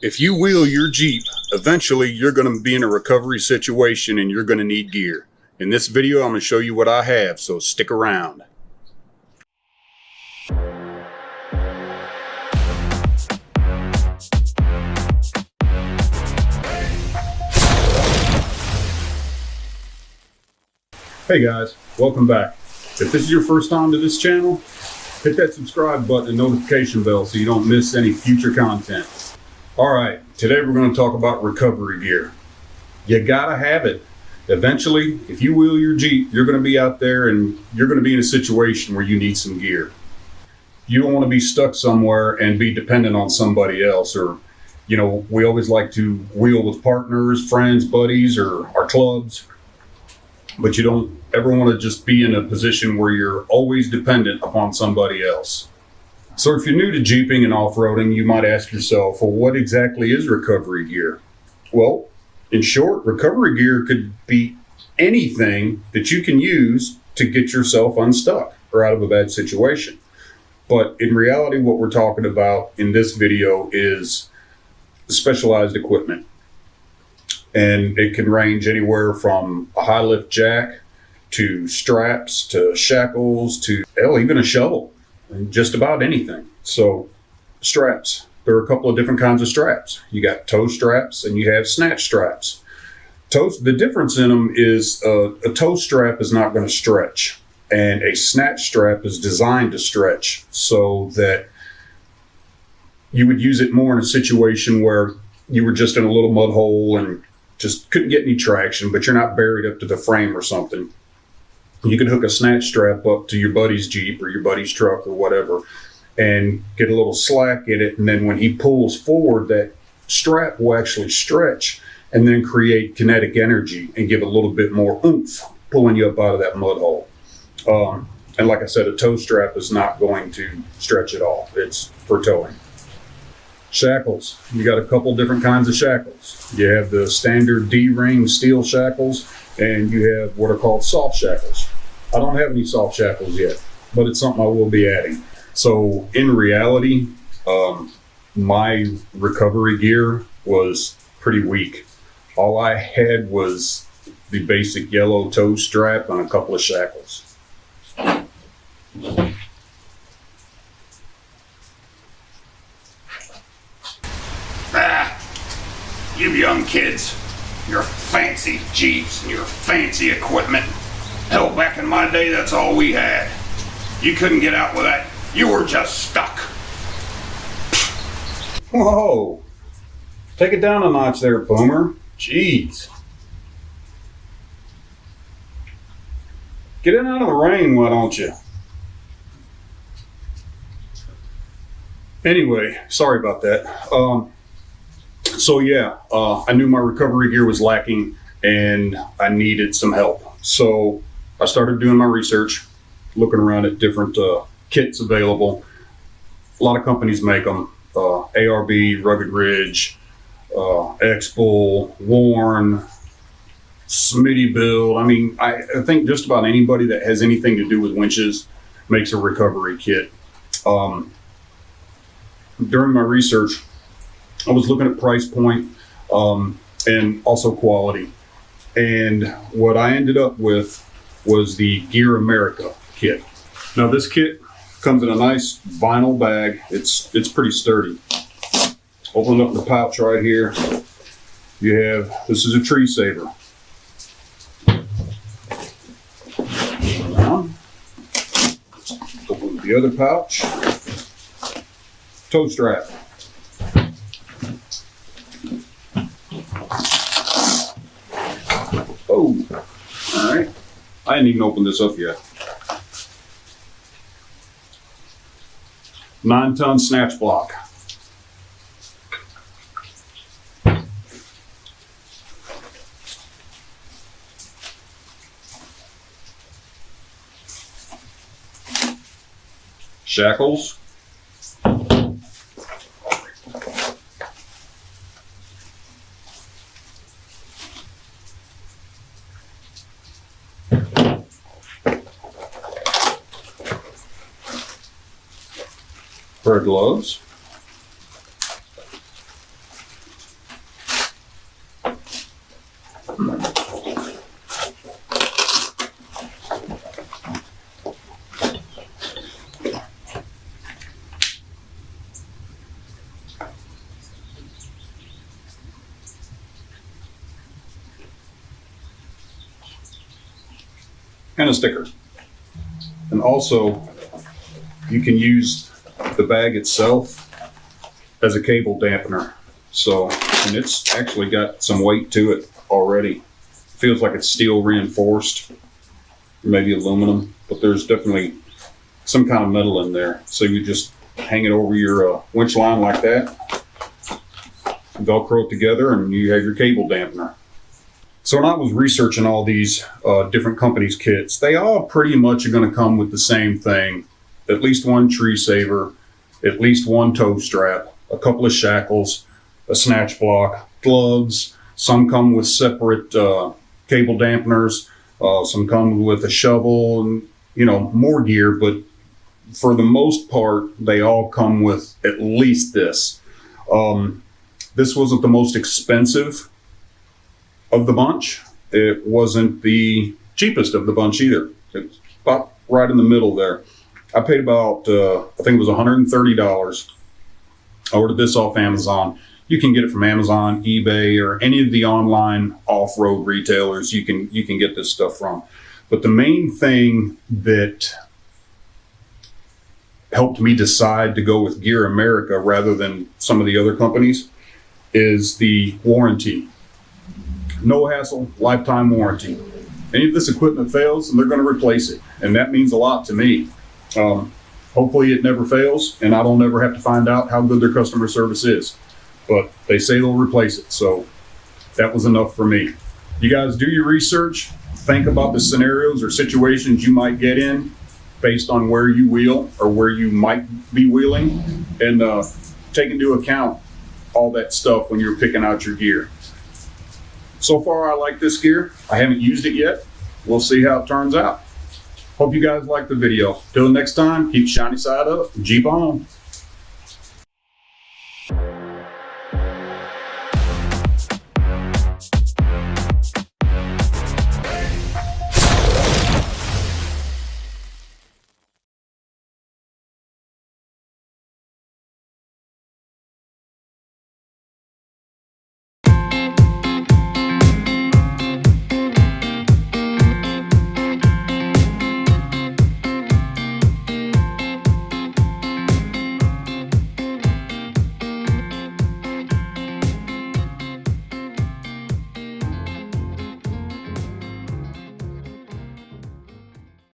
If you wheel your Jeep, eventually you're going to be in a recovery situation and you're going to need gear. In this video, I'm going to show you what I have, so stick around. Hey guys, welcome back. If this is your first time to this channel, hit that subscribe button and notification bell so you don't miss any future content. Alright, today we're going to talk about recovery gear. You gotta have it. Eventually, if you wheel your Jeep, you're going to be out there and you're going to be in a situation where you need some gear. You don't want to be stuck somewhere and be dependent on somebody else, or, you know, we always like to wheel with partners, friends, buddies, or our clubs. But you don't ever want to just be in a position where you're always dependent upon somebody else. So if you're new to Jeeping and off-roading, you might ask yourself, well, what exactly is recovery gear? Well, in short, recovery gear could be anything that you can use to get yourself unstuck or out of a bad situation. But in reality, what we're talking about in this video is specialized equipment. And it can range anywhere from a high lift jack to straps to shackles to hell, even a shovel, and just about anything. So straps, there are a couple of different kinds of straps. You got toe straps and you have snatch straps. The difference in them is a toe strap is not going to stretch, and a snatch strap is designed to stretch so that you would use it more in a situation where you were just in a little mud hole and just couldn't get any traction, but you're not buried up to the frame or something. You can hook a snatch strap up to your buddy's Jeep or your buddy's truck or whatever and get a little slack in it, and then when he pulls forward, that strap will actually stretch and then create kinetic energy and give a little bit more oomph, pulling you up out of that mud hole. And like I said, a toe strap is not going to stretch at all. It's for towing. Shackles. You got a couple different kinds of shackles. You have the standard D-ring steel shackles, and you have what are called soft shackles. I don't have any soft shackles yet, but it's something I will be adding. So in reality, my recovery gear was pretty weak. All I had was the basic yellow toe strap and a couple of shackles. You young kids, your fancy Jeeps and your fancy equipment. Hell, back in my day, that's all we had. You couldn't get out with that. You were just stuck. Whoa! Take it down a notch there, Boomer. Jeez. Get in out of the rain, why don't you? Anyway, sorry about that. So yeah, I knew my recovery gear was lacking and I needed some help. So I started doing my research, looking around at different kits available. A lot of companies make them. ARB, Rugged Ridge, X-Bull, Warn, Smitty Build. I mean, I think just about anybody that has anything to do with winches makes a recovery kit. During my research, I was looking at price point and also quality. And what I ended up with was the GearAmerica kit. Now this kit comes in a nice vinyl bag. It's pretty sturdy. Open up the pouch right here. You have, this is a tree saver. Open the other pouch. Toe strap. Oh, all right. I didn't even open this up yet. 9-ton snatch block. Shackles. Pair of gloves. and a sticker. And also, you can use the bag itself as a cable dampener. So, and it's actually got some weight to it already. Feels like it's steel reinforced, maybe aluminum, but there's definitely some kind of metal in there. So you just hang it over your winch line like that, Velcro it together, and you have your cable dampener. So when I was researching all these different companies' kits, they all pretty much are going to come with the same thing. At least one tree saver, at least one toe strap, a couple of shackles, a snatch block, gloves. Some come with separate cable dampeners. Some come with a shovel and, more gear. But for the most part, they all come with at least this. This wasn't the most expensive of the bunch. It wasn't the cheapest of the bunch either. It's about right in the middle there. I paid about, I think it was $130. I ordered this off Amazon. You can get it from Amazon, eBay, or any of the online off-road retailers you can get this stuff from. But the main thing that helped me decide to go with GearAmerica rather than some of the other companies is the warranty. No hassle, lifetime warranty. Any of this equipment fails, and they're going to replace it, and that means a lot to me. Hopefully it never fails, and I don't ever have to find out how good their customer service is. But they say they'll replace it, so that was enough for me. You guys do your research, think about the scenarios or situations you might get in based on where you wheel or where you might be wheeling, and take into account all that stuff when you're picking out your gear. So far, I like this gear. I haven't used it yet. We'll see how it turns out. Hope you guys like the video. Till next time, keep shiny side up. Jeep on.